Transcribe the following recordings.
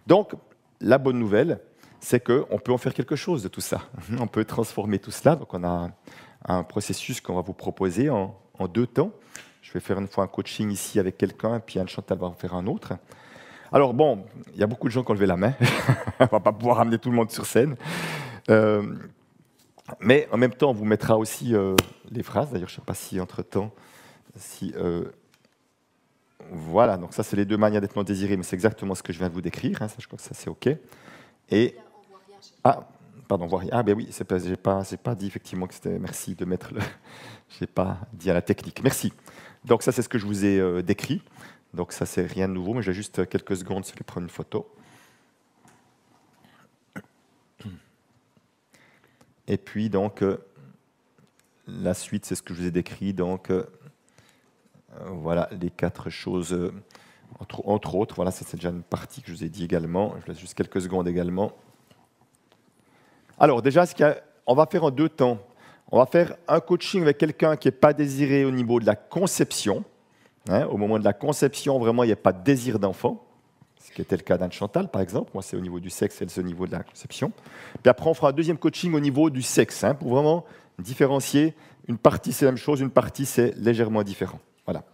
Donc, la bonne nouvelle, c'est qu'on peut en faire quelque chose de tout ça. On peut transformer tout cela. Donc, on a un processus qu'on va vous proposer en 2 temps. Je vais faire une fois un coaching ici avec quelqu'un, puis Anne-Chantal va en faire un autre. Alors bon, il y a beaucoup de gens qui ont levé la main. On ne va pas pouvoir amener tout le monde sur scène. Mais en même temps, on vous mettra aussi les phrases. D'ailleurs, je ne sais pas si entre-temps... Voilà, donc ça, c'est les 2 manières d'être non désiré, mais c'est exactement ce que je viens de vous décrire. Ça, je crois que ça, c'est OK. Et... Ah, pardon, voir rien. Ah, ben oui, j'ai pas dit effectivement que c'était... Merci de mettre le... Je n'ai pas dit à la technique. Merci. Donc ça, c'est ce que je vous ai décrit. Donc ça, c'est rien de nouveau, mais j'ai juste quelques secondes sur les prendre une photo. Et puis, donc, la suite, c'est ce que je vous ai décrit. Donc, voilà les 4 choses, entre autres. Voilà, c'est déjà une partie que je vous ai dit également. Je laisse juste quelques secondes également. Alors, déjà, on va faire en 2 temps. On va faire un coaching avec quelqu'un qui n'est pas désiré au niveau de la conception. Au moment de la conception, vraiment, il n'y a pas de désir d'enfant, ce qui était le cas d'Anne-Chantal, par exemple. Moi, c'est au niveau du sexe, elle, c'est au niveau de la conception. Puis après, on fera un 2e coaching au niveau du sexe, pour vraiment différencier. Une partie, c'est la même chose, une partie, c'est légèrement différent. Voilà.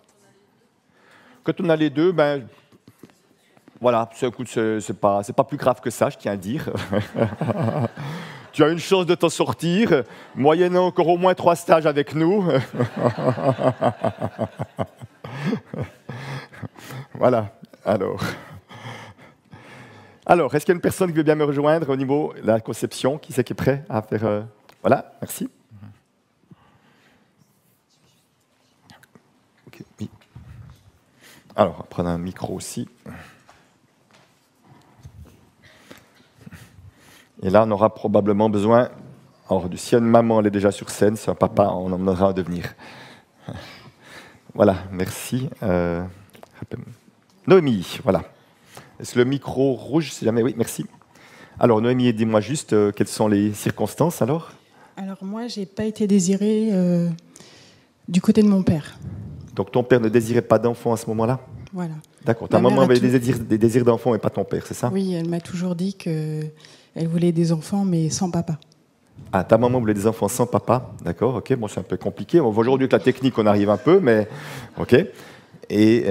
Quand on a les 2, ben, voilà, c'est pas plus grave que ça, je tiens à le dire. Tu as une chance de t'en sortir, moyennant encore au moins 3 stages avec nous. Voilà, alors, est-ce qu'il y a une personne qui veut bien me rejoindre au niveau de la conception? Qui c'est qui est prêt à faire... Voilà, merci. Ok, oui. Alors, on va prendre un micro aussi. Et là, on aura probablement besoin... Alors, si une maman elle est déjà sur scène, si un papa, on en aura à devenir. Voilà, merci. Noémie, voilà. Est-ce que le micro rouge, si jamais... Oui, merci. Alors, Noémie, dis-moi juste quelles sont les circonstances, alors? Alors, moi, je n'ai pas été désirée du côté de mon père. Donc, ton père ne désirait pas d'enfant à ce moment-là? Voilà. D'accord. Ta maman avait des désirs d'enfant, mais pas ton père, c'est ça? Oui, elle m'a toujours dit qu'elle voulait des enfants, mais sans papa. Ah, ta maman voulait des enfants sans papa, d'accord, ok, bon, c'est un peu compliqué. Aujourd'hui, avec la technique, on arrive un peu, mais ok. Et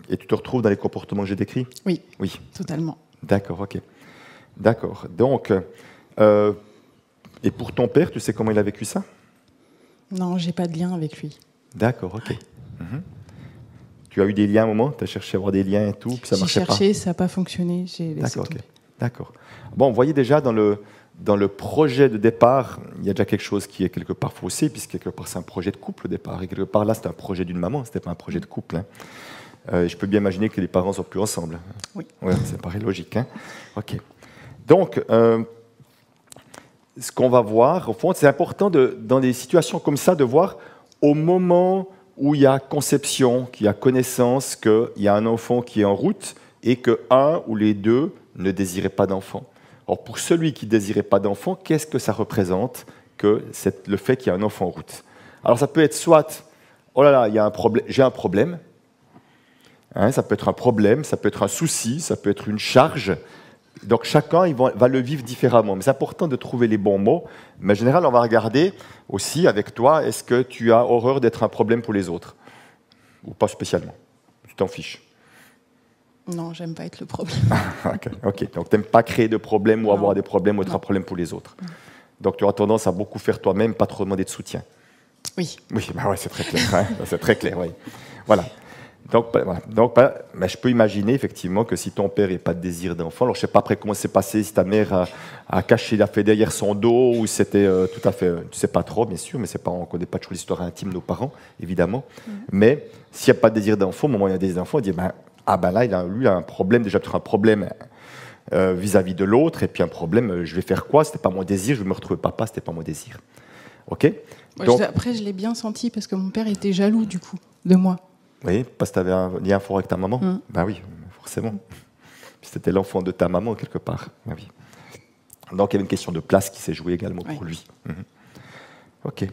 tu te retrouves dans les comportements que j'ai décrits? Oui, oui, totalement. D'accord, ok. D'accord. Donc, et pour ton père, tu sais comment il a vécu ça? Non, j'ai pas de lien avec lui. D'accord, ok. Ouais. Tu as eu des liens à un moment? Tu as cherché à avoir des liens et tout, puis ça marchait pas? J'ai cherché, ça n'a pas fonctionné, j'ai laissé D'accord, tomber. ok. D'accord. Bon, vous voyez déjà dans le projet de départ, il y a déjà quelque chose qui est quelque part faussé, puisque quelque part c'est un projet de couple au départ. Et quelque part là, c'est un projet d'une maman, ce n'était pas un projet de couple. Je peux bien imaginer que les parents ne sont plus ensemble. Oui. Ouais, ça paraît logique. Ok. Donc, ce qu'on va voir, au fond, c'est important dans des situations comme ça de voir au moment où il y a conception, qu'il y a connaissance, qu'il y a un enfant qui est en route et que un ou les 2 ne désiraient pas d'enfant. Or, pour celui qui ne désirait pas d'enfant, qu'est-ce que ça représente que le fait qu'il y a un enfant en route? Alors, ça peut être soit, oh là là, il y a un problème, j'ai un problème. Ça peut être un problème, ça peut être un souci, ça peut être une charge. Donc, chacun va le vivre différemment. Mais c'est important de trouver les bons mots. Mais en général, on va regarder aussi avec toi, est-ce que tu as horreur d'être un problème pour les autres? Ou pas spécialement? Tu t'en fiches? Non, j'aime pas être le problème. Ok. Donc, tu n'aimes pas créer de problèmes ou avoir des problèmes ou être un problème pour les autres. Donc, tu auras tendance à beaucoup faire toi-même, pas trop demander de soutien. Oui. Oui, bah ouais, c'est très clair. C'est très clair, oui. Voilà. Donc, mais je peux imaginer effectivement que si ton père n'a pas de désir d'enfant, alors je ne sais pas après comment c'est passé, si ta mère a caché la fait derrière son dos, ou c'était tout à fait, tu ne sais pas trop, bien sûr, mais on ne connaît pas toujours l'histoire intime de nos parents, évidemment. Mais s'il n'y a pas de désir d'enfant, au moment où il y a des désir d'enfant, on dit, là, lui, il a un problème, déjà peut-être un problème vis-à-vis de l'autre, et puis un problème, je vais faire quoi? Ce n'était pas mon désir, je vais me retrouver papa, ce n'était pas mon désir. Ok? Donc, après, je l'ai bien senti, parce que mon père était jaloux, du coup, de moi. Oui, parce que tu avais un lien fort avec ta maman. Ben oui, forcément. C'était l'enfant de ta maman, quelque part. Ben oui. Donc, il y avait une question de place qui s'est jouée également pour lui. Ok.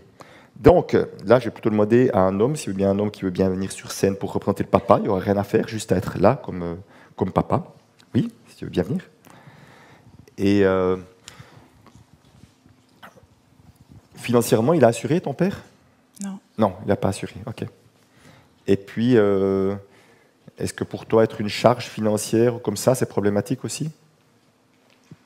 Donc, là, je vais plutôt demander à un homme, s'il veut bien un homme qui veut bien venir sur scène pour représenter le papa. Il n'y aura rien à faire, juste à être là comme papa. Oui, si tu veux bien venir. Et financièrement, il a assuré, ton père? Non. Non, il n'a pas assuré, ok. Et puis, est-ce que pour toi, être une charge financière comme ça, c'est problématique aussi?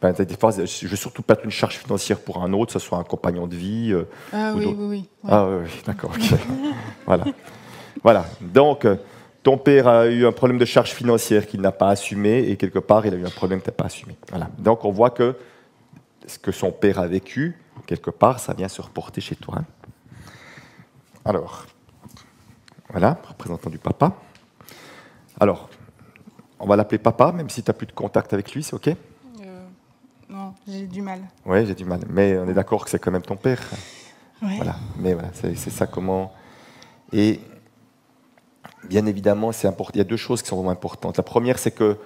Ben, des fois, je ne veux surtout pas être une charge financière pour un autre, que ce soit un compagnon de vie Ah ou oui, d'autres. oui, oui. Ouais. Ah oui, d'accord, ok. Voilà. Voilà. Donc, ton père a eu un problème de charge financière qu'il n'a pas assumé et quelque part, il a eu un problème que tu n'as pas assumé. Voilà. Donc, on voit que ce que son père a vécu, quelque part, ça vient se reporter chez toi. Alors, voilà, représentant du papa. Alors, on va l'appeler papa, même si tu n'as plus de contact avec lui, c'est OK? Non, j'ai du mal. Oui, j'ai du mal. Mais on est d'accord que c'est quand même ton père. Ouais. Voilà. Mais voilà, c'est ça comment. Et bien évidemment, c'est important. Il y a deux choses qui sont vraiment importantes. La première, c'est que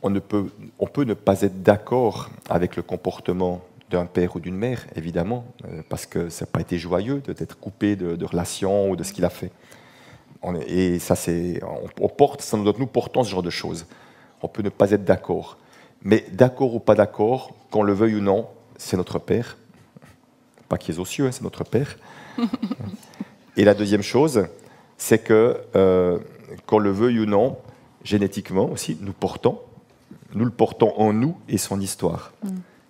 on peut ne pas être d'accord avec le comportement d'un père ou d'une mère, évidemment, parce que ça n'a pas été joyeux d'être coupé de relations ou de ce qu'il a fait. Et ça, nous portons ce genre de choses. On peut ne pas être d'accord. Mais d'accord ou pas d'accord, qu'on le veuille ou non, c'est notre père. Pas qui est aux cieux, hein, c'est notre père. Et la deuxième chose, c'est que, qu'on le veuille ou non, génétiquement aussi, nous le portons en nous et son histoire.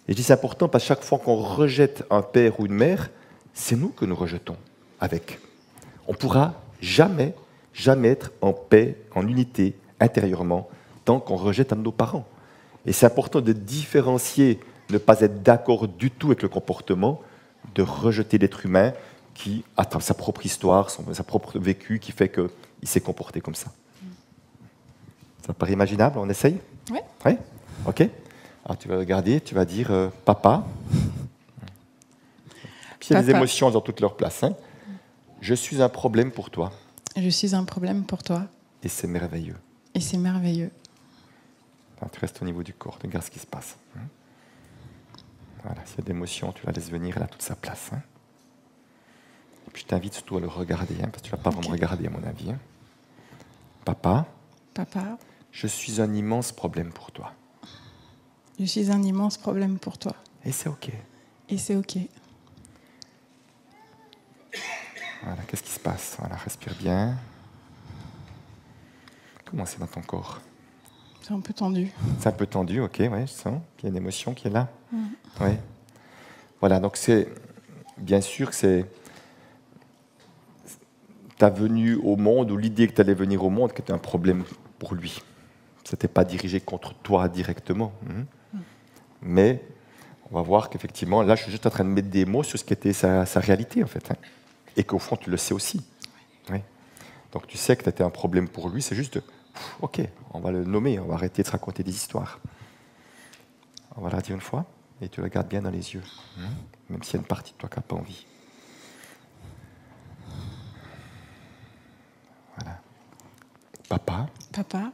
Et je dis c'est important parce que chaque fois qu'on rejette un père ou une mère, c'est nous que nous rejetons avec. On ne pourra jamais, jamais être en paix, en unité, intérieurement, tant qu'on rejette un de nos parents. Et c'est important de différencier, ne pas être d'accord du tout avec le comportement, de rejeter l'être humain qui a sa propre histoire, sa propre vécu, qui fait qu'il s'est comporté comme ça. Ça paraît imaginable? On essaye? Oui. Oui. OK. Alors tu vas regarder, tu vas dire papa. Puis il y a les émotions dans toute leur place. Hein. Je suis un problème pour toi. Je suis un problème pour toi. Et c'est merveilleux. Et c'est merveilleux. Enfin, tu restes au niveau du corps, regarde ce qui se passe. Voilà, s'il y a d'émotions, tu la laisses venir, elle a toute sa place. Hein. Et puis je t'invite surtout à le regarder, hein, parce que tu ne vas pas vraiment regarder à mon avis. Hein. Papa. Papa. Je suis un immense problème pour toi. Je suis un immense problème pour toi. Et c'est OK. Et c'est OK. Voilà, qu'est-ce qui se passe? Voilà, respire bien. Comment c'est dans ton corps? C'est un peu tendu. C'est un peu tendu, ok, ouais, je sens qu'il y a une émotion qui est là. Ouais. Voilà, donc c'est bien sûr que c'est ta venue au monde ou l'idée que tu allais venir au monde qui était un problème pour lui. Ça n'était pas dirigé contre toi directement. Mais on va voir qu'effectivement, là, je suis juste en train de mettre des mots sur ce qui était sa réalité, en fait. Hein. Et qu'au fond, tu le sais aussi. Oui. Donc tu sais que tu étais un problème pour lui, c'est juste, ok, on va le nommer, on va arrêter de se raconter des histoires. On va la dire une fois, et tu le regardes bien dans les yeux, même s'il y a une partie de toi qui n'a pas envie. Voilà. Papa. Papa.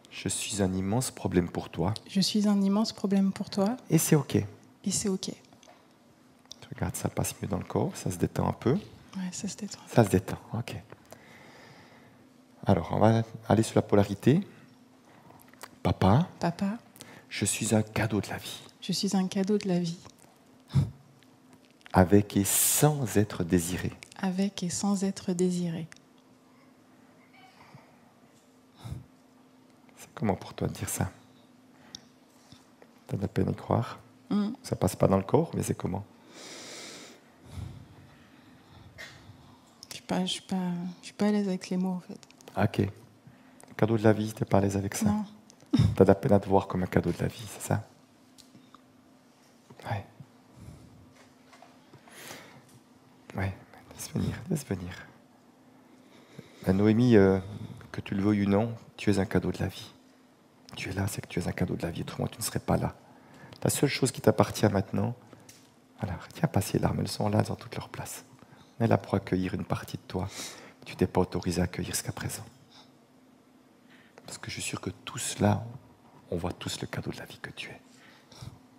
Je suis un immense problème pour toi. Je suis un immense problème pour toi. Et c'est ok. Et c'est ok. Tu regardes, ça passe mieux dans le corps, ça se détend un peu. Ouais, ça se détend. Ça se détend, ok. Alors, on va aller sur la polarité. Papa. Papa. Je suis un cadeau de la vie. Je suis un cadeau de la vie. Avec et sans être désiré. Avec et sans être désiré. C'est comment pour toi de dire ça? T'as de la peine à y croire? Ça passe pas dans le corps, mais c'est comment? Je suis pas à l'aise avec les mots, en fait. Ok. Cadeau de la vie, t'es pas à l'aise avec ça? Non. T'as de la peine à te voir comme un cadeau de la vie, c'est ça? Ouais. Ouais, laisse venir. La Noémie, que tu le veuilles ou non, tu es un cadeau de la vie. Tu es là, c'est que tu es un cadeau de la vie, autrement tu ne serais pas là. La seule chose qui t'appartient maintenant, voilà, tiens, pas ces larmes, elles sont là dans toute leur place. On est là pour accueillir une partie de toi. Tu t'es pas autorisé à accueillir jusqu'à présent. Parce que je suis sûr que tous là, on voit tous le cadeau de la vie que tu es.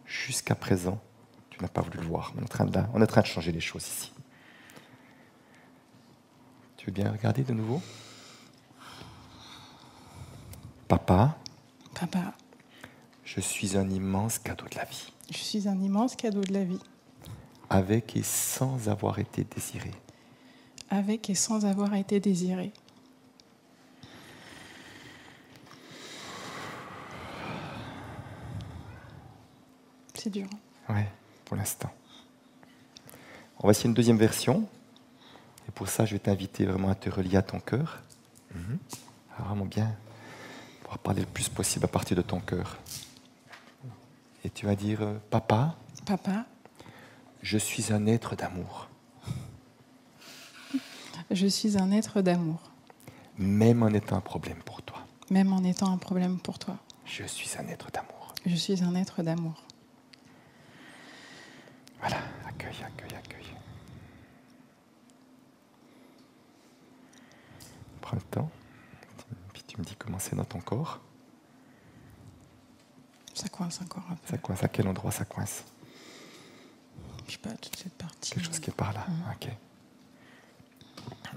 Jusqu'à présent, tu n'as pas voulu le voir. On est en train de changer les choses ici. Tu veux bien regarder de nouveau? Papa. Papa. Je suis un immense cadeau de la vie, Je suis un immense cadeau de la vie, avec et sans avoir été désiré. avec et sans avoir été désiré. C'est dur. Ouais, pour l'instant. On va essayer une deuxième version. Et pour ça, je vais t'inviter vraiment à te relier à ton cœur. Alors, vraiment bien pouvoir parler le plus possible à partir de ton cœur. Et tu vas dire, papa, Papa, je suis un être d'amour, je suis un être d'amour, même en étant un problème pour toi. même en étant un problème pour toi. Je suis un être d'amour. Je suis un être d'amour. Voilà, accueille, accueille, accueille. Prends le temps, puis tu me dis comment c'est dans ton corps. Ça coince encore un peu. Ça coince, à quel endroit ça coince? Je sais pas, toute cette partie. Quelque chose qui est par là. Ok.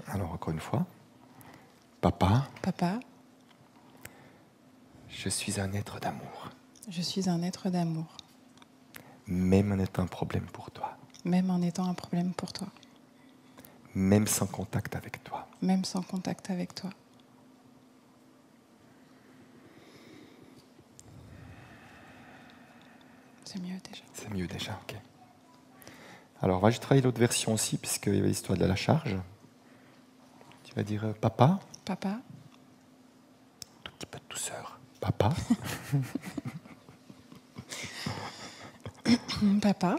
Alors, encore une fois. Papa, Papa, je suis un être d'amour, je suis un être d'amour, même en étant un problème pour toi, même en étant un problème pour toi, même sans contact avec toi. même sans contact avec toi. C'est mieux déjà. C'est mieux déjà, ok. Alors, on va juste travailler l'autre version aussi, puisqu'il y avait l'histoire de la charge. Tu vas dire, papa, Papa, tout petit peu de douceur. Papa, papa,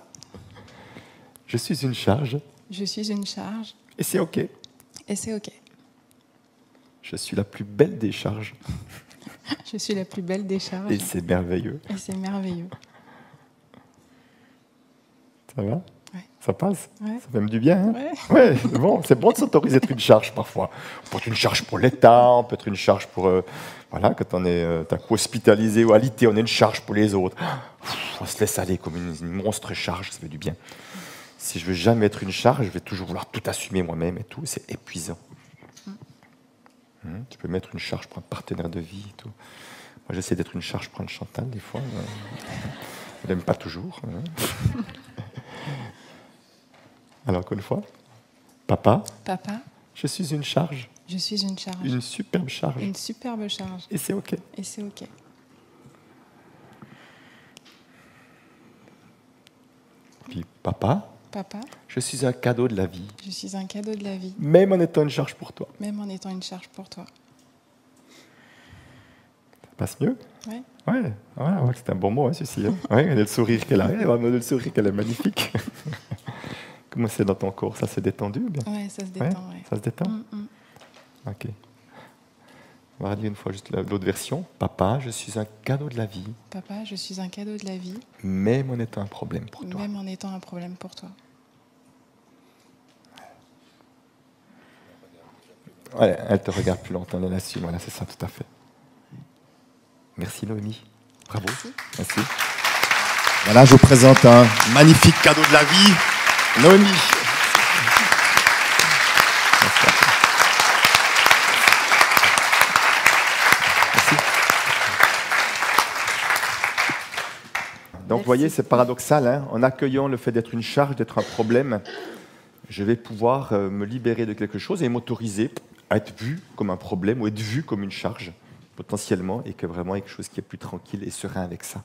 je suis une charge, je suis une charge et c'est ok. et c'est ok. Je suis la plus belle des charges, Je suis la plus belle des charges et c'est merveilleux. et c'est merveilleux. Ça va? Ouais. Ça passe? Ouais. Ça fait même du bien, hein? Ouais. Ouais, c'est bon de s'autoriser à être une charge parfois. On peut être une charge pour l'État, on peut être une charge pour... voilà, quand on est d'un coup hospitalisé ou alité, on est une charge pour les autres. On se laisse aller comme une monstre charge, ça fait du bien. Si je veux jamais être une charge, je vais toujours vouloir tout assumer moi-même et tout, c'est épuisant. Tu peux mettre une charge pour un partenaire de vie et tout. Moi, j'essaie d'être une charge pour un Chantal, des fois. Je l'aime pas toujours. Alors, encore une fois, papa, Papa, je suis une charge, je suis une charge, une superbe charge, une superbe charge et c'est ok. et c'est ok. Puis papa, Papa, je suis un cadeau de la vie, je suis un cadeau de la vie, même en étant une charge pour toi. même en étant une charge pour toi. Ça passe mieux? Ouais. Ouais, voilà, on voit que c'est un bon mot, hein, celui-ci. Hein. Ouais, regardez le sourire qu'elle a, vraiment le sourire qu'elle est magnifique. Comment c'est dans ton corps? Ça s'est détendu ou bien? Ouais, ça se détend. Ouais. Ça se détend? Ok. On va regarder une fois juste l'autre version. Papa, je suis un cadeau de la vie, Papa, je suis un cadeau de la vie, même en étant un problème pour toi. même en étant un problème pour toi. Ouais, elle te regarde plus longtemps, elle est là-dessus. Voilà, c'est ça, tout à fait. Merci Noémie. Bravo. Merci. Voilà, je vous présente un magnifique cadeau de la vie, Noémie. Donc, vous voyez, c'est paradoxal. Hein, en accueillant le fait d'être une charge, d'être un problème, je vais pouvoir me libérer de quelque chose et m'autoriser à être vu comme un problème ou être vu comme une charge, potentiellement, et que vraiment il y a quelque chose qui est plus tranquille et serein avec ça.